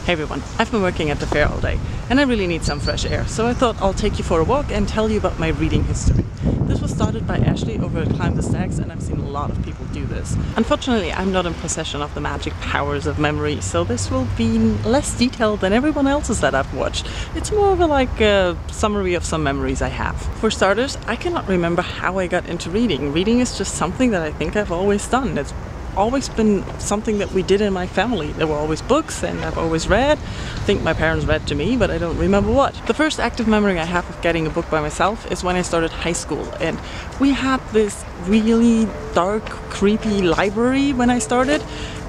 Hey everyone, I've been working at the fair all day and I really need some fresh air, so I thought I'll take you for a walk and tell you about my reading history. This was started by Ashley over at Climb the Stacks and I've seen a lot of people do this. Unfortunately, I'm not in possession of the magic powers of memory, so this will be less detailed than everyone else's that I've watched. It's more of a summary of some memories I have. For starters, I cannot remember how I got into reading. Reading is just something that I think I've always done. It's always been something that we did in my family. There were always books and I've always read. I think my parents read to me, but I don't remember what. The first active memory I have of getting a book by myself is when I started high school, and we had this really dark, creepy library when I started,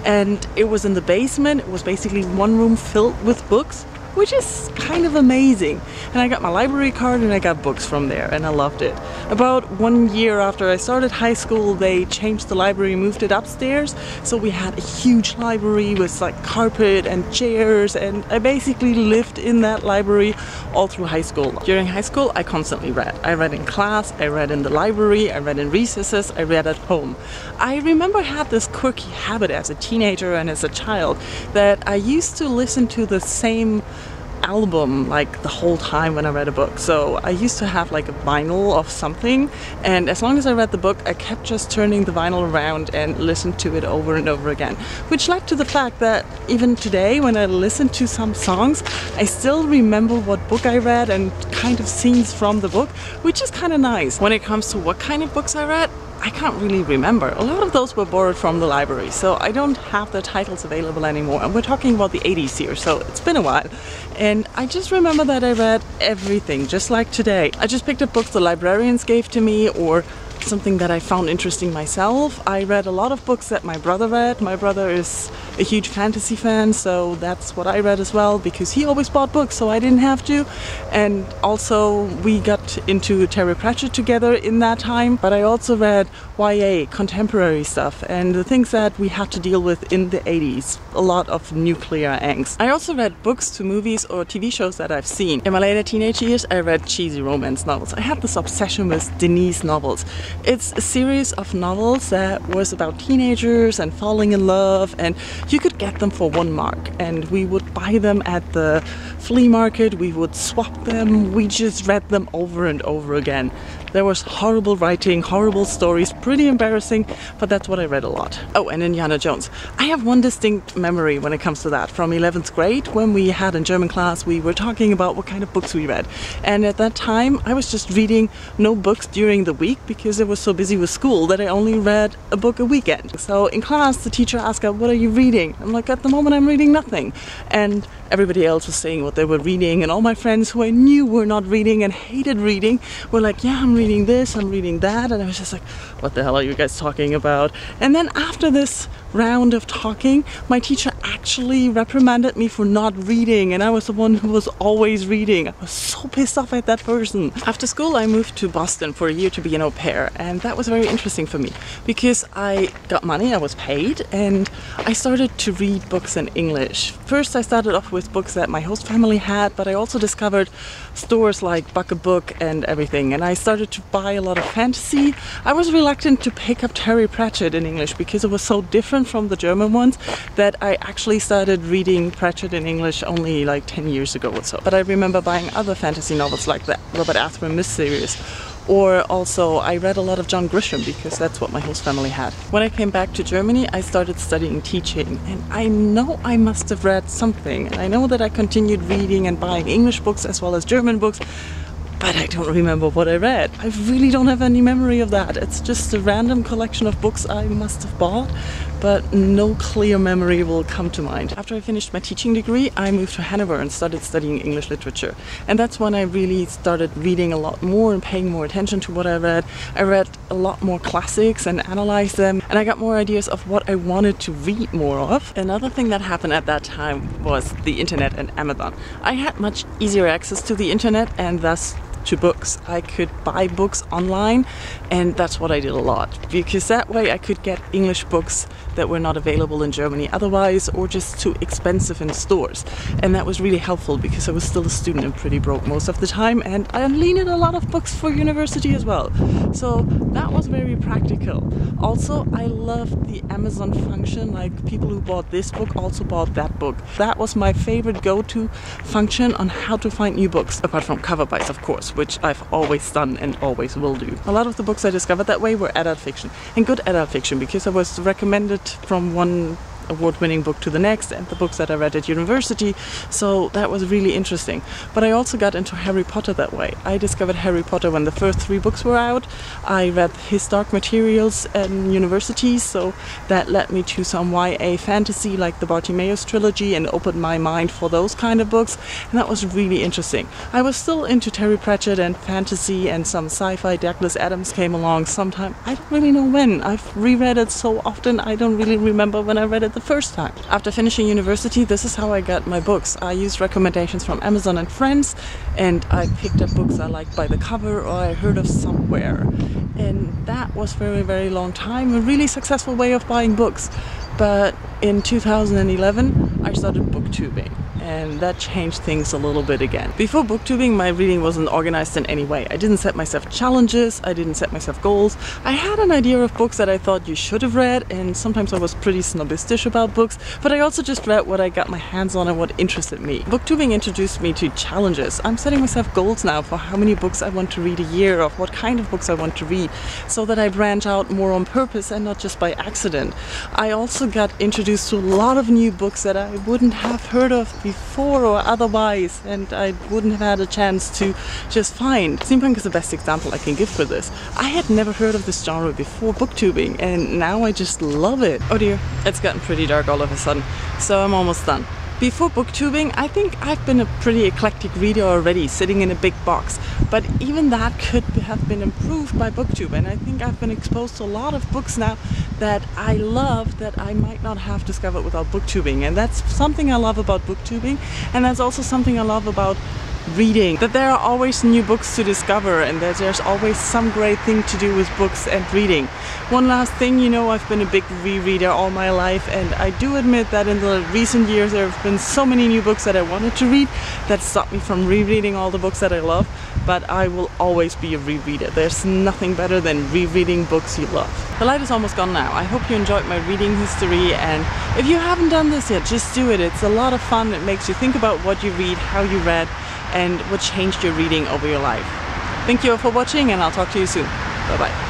and it was in the basement. It was basically one room filled with books, which is kind of amazing. And I got my library card and I got books from there and I loved it. About 1 year after I started high school, they changed the library, moved it upstairs. So we had a huge library with like carpet and chairs, and I basically lived in that library all through high school. During high school, I constantly read. I read in class, I read in the library, I read in recesses, I read at home. I remember I had this quirky habit as a teenager and as a child that I used to listen to the same album like the whole time when I read a book. So I used to have like a vinyl of something, and as long as I read the book, I kept just turning the vinyl around and listened to it over and over again, which led to the fact that even today when I listen to some songs, I still remember what book I read and kind of scenes from the book, which is kind of nice. When it comes to what kind of books I read, I can't really remember. A lot of those were borrowed from the library, so I don't have the titles available anymore. And we're talking about the 80s here, so it's been a while. And I just remember that I read everything, just like today. I just picked up books the librarians gave to me, or something that I found interesting myself. I read a lot of books that my brother read. My brother is a huge fantasy fan, so that's what I read as well, because he always bought books, so I didn't have to. And also we got into Terry Pratchett together in that time, but I also read YA, contemporary stuff, and the things that we had to deal with in the 80s. A lot of nuclear angst. I also read books to movies or TV shows that I've seen. In my later teenage years, I read cheesy romance novels. I had this obsession with Denise novels. It's a series of novels that was about teenagers and falling in love, and you could get them for £1, and we would buy them at the flea market, we would swap them, we just read them over and over again. There was horrible writing, horrible stories, pretty embarrassing, but that's what I read a lot. Oh, and Indiana Jones. I have one distinct memory when it comes to that. From 11th grade, when we had in German class, we were talking about what kind of books we read. And at that time, I was just reading no books during the week because I was so busy with school that I only read a book a weekend. So in class, the teacher asked, "What are you reading?" I'm like, "At the moment, I'm reading nothing." And everybody else was saying what they were reading, and all my friends who I knew were not reading and hated reading were like, "Yeah, I'm reading this, I'm reading that," and I was just like, "What the hell are you guys talking about?" And then after this round of talking, my teacher actually reprimanded me for not reading, and I was the one who was always reading. I was so pissed off at that person. After school, I moved to Boston for a year to be an au pair, and that was very interesting for me because I got money, I was paid, and I started to read books in English. First, I started off with books that my host family had, but I also discovered stores like Buck-a-Book and everything, and I started to buy a lot of fantasy. I was reluctant to pick up Terry Pratchett in English because it was so different from the German ones that I actually started reading Pratchett in English only like 10 years ago or so. But I remember buying other fantasy novels like the Robert Athearn Myth series. Or also I read a lot of John Grisham because that's what my host family had. When I came back to Germany, I started studying teaching, and I know I must have read something, and I know that I continued reading and buying English books as well as German books, but I don't remember what I read. I really don't have any memory of that. It's just a random collection of books I must have bought, but no clear memory will come to mind. After I finished my teaching degree, I moved to Hanover and started studying English literature. And that's when I really started reading a lot more and paying more attention to what I read. I read a lot more classics and analyzed them, and I got more ideas of what I wanted to read more of. Another thing that happened at that time was the internet and Amazon. I had much easier access to the internet and thus to books. I could buy books online, and that's what I did a lot, because that way I could get English books that were not available in Germany otherwise, or just too expensive in stores. And that was really helpful because I was still a student and pretty broke most of the time, and I needed a lot of books for university as well. So that was very practical. Also, I loved the Amazon function, like people who bought this book also bought that book. That was my favorite go-to function on how to find new books, apart from cover buys, of course, which I've always done and always will do. A lot of the books I discovered that way were adult fiction, and good adult fiction, because I was recommended from one award-winning book to the next, and the books that I read at university, so that was really interesting. But I also got into Harry Potter that way. I discovered Harry Potter when the first 3 books were out. I read his Dark Materials in university, so that led me to some YA fantasy like the Bartimaeus trilogy and opened my mind for those kind of books, and that was really interesting. I was still into Terry Pratchett and fantasy and some sci-fi. Douglas Adams came along sometime. I don't really know when. I've reread it so often I don't really remember when I read it the first time. After finishing university, this is how I got my books. I used recommendations from Amazon and friends, and I picked up books I liked by the cover or I heard of somewhere. And that was for a very long time a really successful way of buying books. But in 2011 I started booktubing, and that changed things a little bit again. Before booktubing, my reading wasn't organized in any way. I didn't set myself challenges, I didn't set myself goals. I had an idea of books that I thought you should have read, and sometimes I was pretty snobbish about books, but I also just read what I got my hands on and what interested me. Booktubing introduced me to challenges. I'm setting myself goals now for how many books I want to read a year, of what kind of books I want to read, so that I branch out more on purpose and not just by accident. I also got introduced to a lot of new books that I wouldn't have heard of before or otherwise, and I wouldn't have had a chance to just find. Steampunk is the best example I can give for this. I had never heard of this genre before booktubing, and now I just love it. Oh dear, it's gotten pretty dark all of a sudden, so I'm almost done. Before booktubing, I think I've been a pretty eclectic reader already, sitting in a big box, but even that could have been improved by booktube, and I think I've been exposed to a lot of books now that I love that I might not have discovered without booktubing, and that's something I love about booktubing, and that's also something I love about reading, that there are always new books to discover, and that there's always some great thing to do with books and reading. One last thing, you know, I've been a big rereader all my life, and I do admit that in the recent years there have been so many new books that I wanted to read that stopped me from rereading all the books that I love, but I will always be a rereader. There's nothing better than rereading books you love. The light is almost gone now. I hope you enjoyed my reading history, and if you haven't done this yet, just do it. It's a lot of fun. It makes you think about what you read, how you read, and what changed your reading over your life. Thank you all for watching, and I'll talk to you soon. Bye bye.